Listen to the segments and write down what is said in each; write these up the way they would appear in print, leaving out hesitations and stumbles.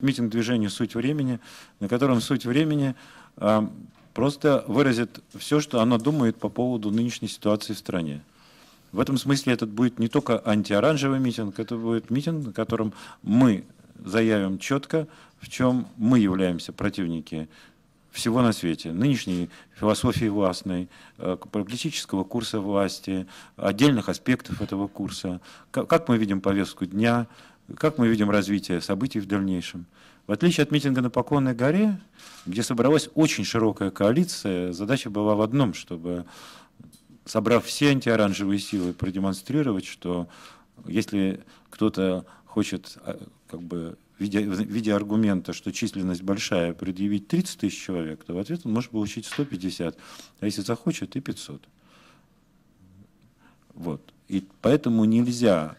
митинг движения «Суть времени», на котором «Суть времени» просто выразит все, что оно думает по поводу нынешней ситуации в стране. В этом смысле это будет не только антиоранжевый митинг, это будет митинг, на котором мы заявим четко, в чем мы являемся противники всего на свете. Нынешней философии властной, политического курса власти, отдельных аспектов этого курса, как мы видим повестку дня, как мы видим развитие событий в дальнейшем. В отличие от митинга на Поклонной горе, где собралась очень широкая коалиция, задача была в одном, чтобы, собрав все антиоранжевые силы, продемонстрировать, что если кто-то хочет как бы в виде аргумента, что численность большая, предъявить 30 тысяч человек, то в ответ он может получить 150, а если захочет, и 500. Вот. И поэтому нельзя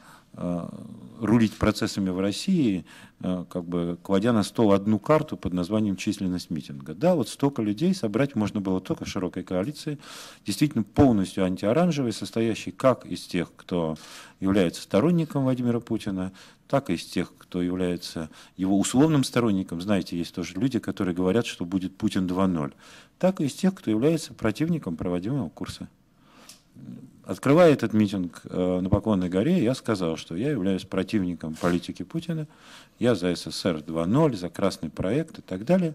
рулить процессами в России, как бы кладя на стол одну карту под названием «численность митинга». Да, вот столько людей собрать можно было только в широкой коалиции, действительно полностью антиоранжевой, состоящей как из тех, кто является сторонником Владимира Путина, так и из тех, кто является его условным сторонником. Знаете, есть тоже люди, которые говорят, что будет Путин 2.0, так и из тех, кто является противником проводимого курса. Открывая этот митинг на Поклонной горе, я сказал, что я являюсь противником политики Путина, я за СССР 2.0, за красный проект и так далее.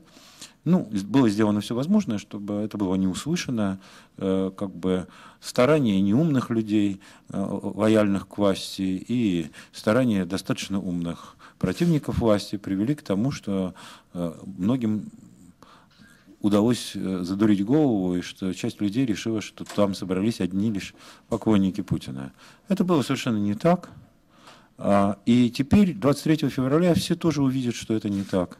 Ну, было сделано все возможное, чтобы это было не услышано, как бы старания неумных людей, лояльных к власти, и старания достаточно умных противников власти привели к тому, что многим удалось задурить голову, и что часть людей решила, что там собрались одни лишь поклонники Путина. Это было совершенно не так. И теперь, 23 февраля, все тоже увидят, что это не так.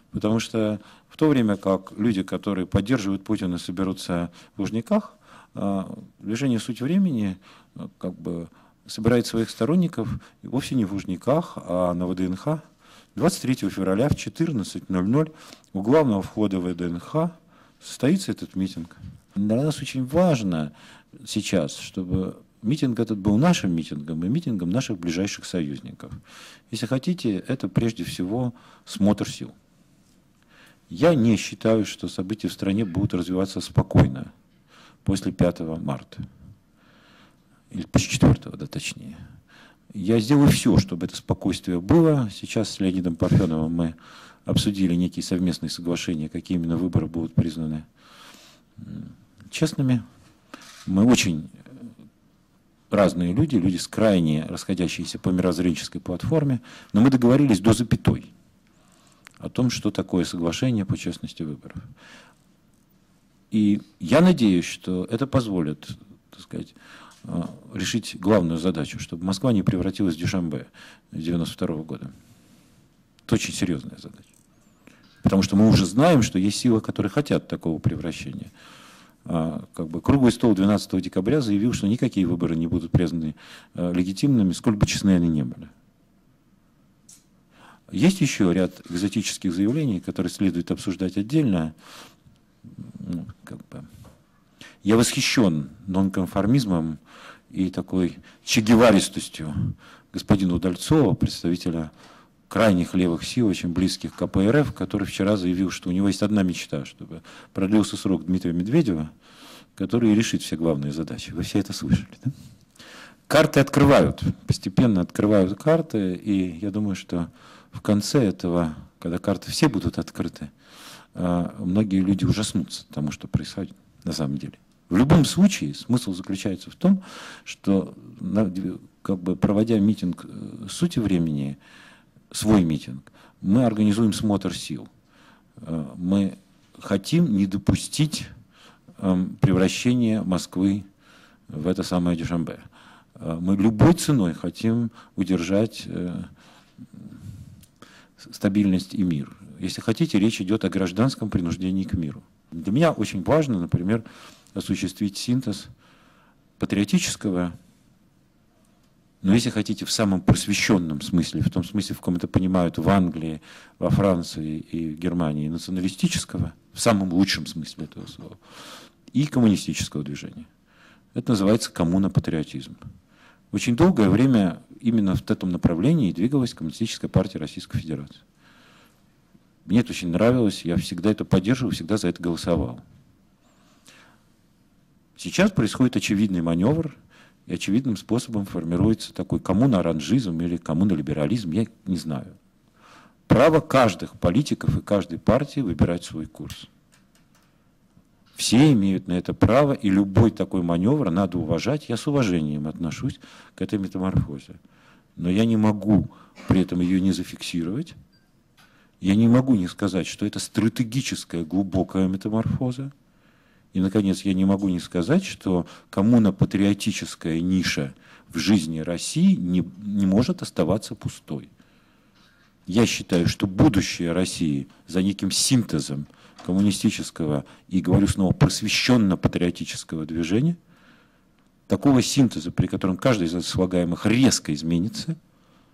Потому что в то время как люди, которые поддерживают Путина, соберутся в Лужниках, движение «Суть времени» как бы собирает своих сторонников вовсе не в Лужниках, а на ВДНХ. 23 февраля в 14:00 у главного входа в ВДНХ состоится этот митинг. Для нас очень важно сейчас, чтобы митинг этот был нашим митингом и митингом наших ближайших союзников. Если хотите, это прежде всего смотр сил. Я не считаю, что события в стране будут развиваться спокойно после 5 марта. Или после 4, да, точнее. Я сделаю все, чтобы это спокойствие было. Сейчас с Леонидом Парфеновым мы обсудили некие совместные соглашения, какие именно выборы будут признаны честными. Мы очень разные люди, люди с крайне расходящиеся по мировоззренческой платформе, но мы договорились до запятой о том, что такое соглашение по честности выборов. И я надеюсь, что это позволит, так сказать, решить главную задачу, чтобы Москва не превратилась в Дюшанбе 1992 года. Это очень серьезная задача. Потому что мы уже знаем, что есть силы, которые хотят такого превращения. Как бы круглый стол 12 декабря заявил, что никакие выборы не будут признаны легитимными, сколь бы честны они не были. Есть еще ряд экзотических заявлений, которые следует обсуждать отдельно. Я восхищен нонконформизмом и такой чегеваристостью господина Удальцова, представителя крайних левых сил, очень близких к КПРФ, который вчера заявил, что у него есть одна мечта, чтобы продлился срок Дмитрия Медведева, который решит все главные задачи. Вы все это слышали, да? Карты открывают, постепенно открывают карты, и я думаю, что в конце этого, когда карты все будут открыты, многие люди ужаснутся тому, что происходит на самом деле. В любом случае смысл заключается в том, что, как бы, проводя митинг «Сути времени», свой митинг, мы организуем смотр сил. Мы хотим не допустить превращения Москвы в это самое Дюшанбе. Мы любой ценой хотим удержать стабильность и мир. Если хотите, речь идет о гражданском принуждении к миру. Для меня очень важно, например, осуществить синтез патриотического, но если хотите, в самом просвещенном смысле, в том смысле, в каком это понимают в Англии, во Франции и в Германии, националистического, в самом лучшем смысле этого слова, и коммунистического движения. Это называется коммунопатриотизм. Очень долгое время именно в этом направлении двигалась Коммунистическая партия Российской Федерации. Мне это очень нравилось, я всегда это поддерживал, всегда за это голосовал. Сейчас происходит очевидный маневр, и очевидным способом формируется такой коммуно-оранжизм или коммуно-либерализм, я не знаю. Право каждых политиков и каждой партии выбирать свой курс. Все имеют на это право, и любой такой маневр надо уважать. Я с уважением отношусь к этой метаморфозе. Но я не могу при этом ее не зафиксировать. Я не могу не сказать, что это стратегическая глубокая метаморфоза. И, наконец, я не могу не сказать, что коммуно-патриотическая ниша в жизни России не может оставаться пустой. Я считаю, что будущее России за неким синтезом коммунистического и, говорю снова, просвещенно-патриотического движения, такого синтеза, при котором каждый из слагаемых резко изменится,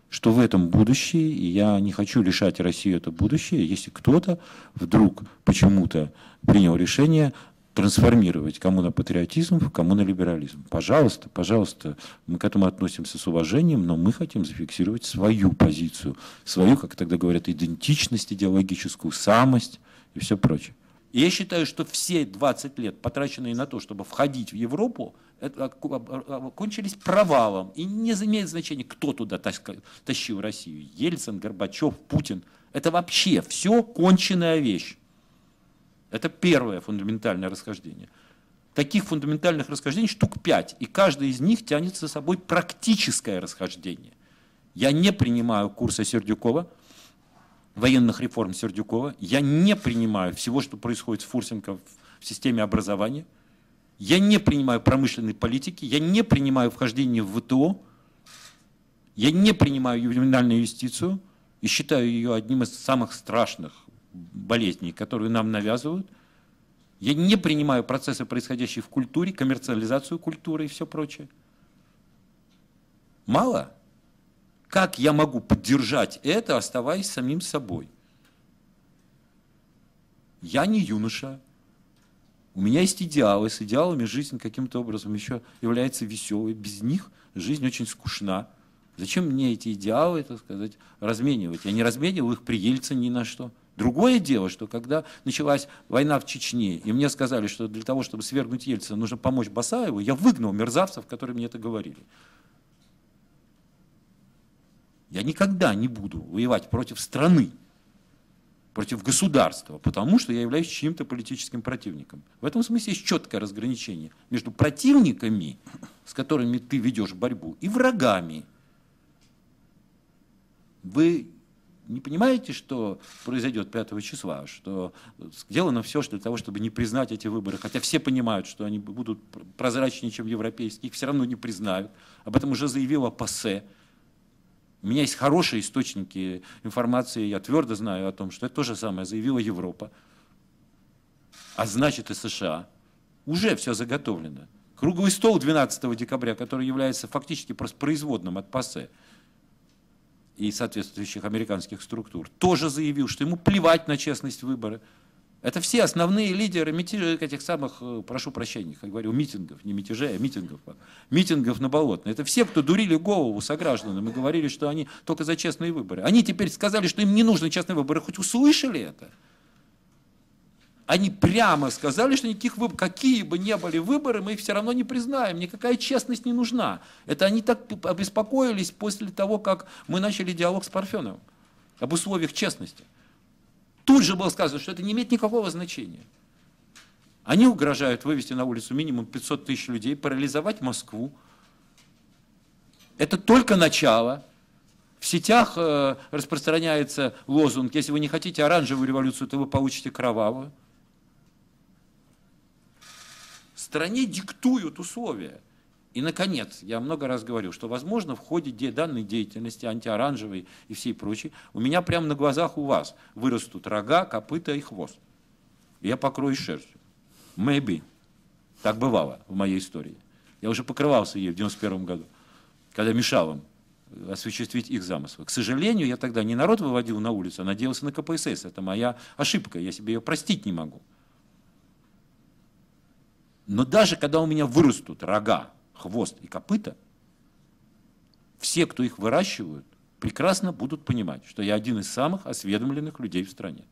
что в этом будущее, и я не хочу лишать Россию это будущее, если кто-то вдруг почему-то принял решение трансформировать коммунопатриотизм в коммунолиберализм. Пожалуйста, пожалуйста, мы к этому относимся с уважением, но мы хотим зафиксировать свою позицию, свою, как тогда говорят, идентичность идеологическую, самость и все прочее. И я считаю, что все 20 лет, потраченные на то, чтобы входить в Европу, кончились провалом. И не имеет значения, кто туда тащил Россию. Ельцин, Горбачев, Путин. Это вообще все конченная вещь. Это первое фундаментальное расхождение. Таких фундаментальных расхождений штук 5, и каждый из них тянет за собой практическое расхождение. Я не принимаю курса Сердюкова, военных реформ Сердюкова, я не принимаю всего, что происходит с Фурсенко в системе образования, я не принимаю промышленной политики, я не принимаю вхождение в ВТО, я не принимаю ювенальную юстицию и считаю ее одним из самых страшных болезней, которые нам навязывают. Я не принимаю процессы, происходящие в культуре, коммерциализацию культуры и все прочее. Мало? Как я могу поддержать это, оставаясь самим собой? Я не юноша. У меня есть идеалы. С идеалами жизнь каким-то образом еще является веселой. Без них жизнь очень скучна. Зачем мне эти идеалы, так сказать, разменивать? Я не разменивал их при Ельцине ни на что. Другое дело, что когда началась война в Чечне, и мне сказали, что для того, чтобы свергнуть Ельцина, нужно помочь Басаеву, я выгнал мерзавцев, которые мне это говорили. Я никогда не буду воевать против страны, против государства, потому что я являюсь чьим-то политическим противником. В этом смысле есть четкое разграничение между противниками, с которыми ты ведешь борьбу, и врагами. Вы не понимаете, что произойдет 5 числа, что сделано все для того, чтобы не признать эти выборы, хотя все понимают, что они будут прозрачнее, чем европейские, их все равно не признают. Об этом уже заявила ПАСЕ. У меня есть хорошие источники информации, я твердо знаю о том, что это то же самое заявила Европа, а значит и США. Уже все заготовлено. Круглый стол 12 декабря, который является фактически просто производным от ПАСЕ и соответствующих американских структур, тоже заявил, что ему плевать на честность выбора. Это все основные лидеры этих самых, прошу прощения, как говорю, митингов, не мятежей, а митингов на Болотной. Это все, кто дурили голову согражданам и говорили, что они только за честные выборы. Они теперь сказали, что им не нужны честные выборы. Хоть услышали это? Они прямо сказали, что никаких выборов, какие бы ни были выборы, мы их все равно не признаем, никакая честность не нужна. Это они так обеспокоились после того, как мы начали диалог с Парфеновым об условиях честности. Тут же было сказано, что это не имеет никакого значения. Они угрожают вывести на улицу минимум 500 тысяч людей, парализовать Москву. Это только начало. В сетях распространяется лозунг: если вы не хотите оранжевую революцию, то вы получите кровавую. Стране диктуют условия. И, наконец, я много раз говорил, что, возможно, в ходе данной деятельности, антиоранжевой и всей прочей, у меня прямо на глазах у вас вырастут рога, копыта и хвост. И я покроюсь шерстью. Maybe. Так бывало в моей истории. Я уже покрывался ей в 91 году, когда мешал им осуществить их замыслы. К сожалению, я тогда не народ выводил на улицу, а надеялся на КПСС. Это моя ошибка, я себе ее простить не могу. Но даже когда у меня вырастут рога, хвост и копыта, все, кто их выращивают, прекрасно будут понимать, что я один из самых осведомленных людей в стране.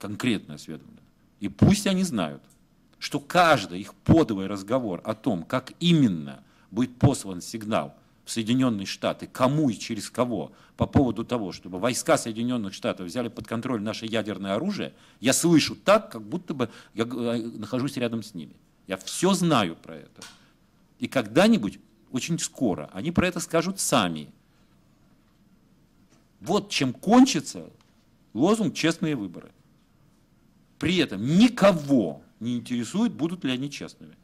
конкретно осведомлено. И пусть они знают, что каждый их подовый разговор о том, как именно будет послан сигнал в Соединенные Штаты, кому и через кого, по поводу того, чтобы войска Соединенных Штатов взяли под контроль наше ядерное оружие, я слышу так, как будто бы я нахожусь рядом с ними. Я все знаю про это. И когда-нибудь, очень скоро, они про это скажут сами. Вот чем кончится лозунг «Честные выборы». При этом никого не интересует, будут ли они честными.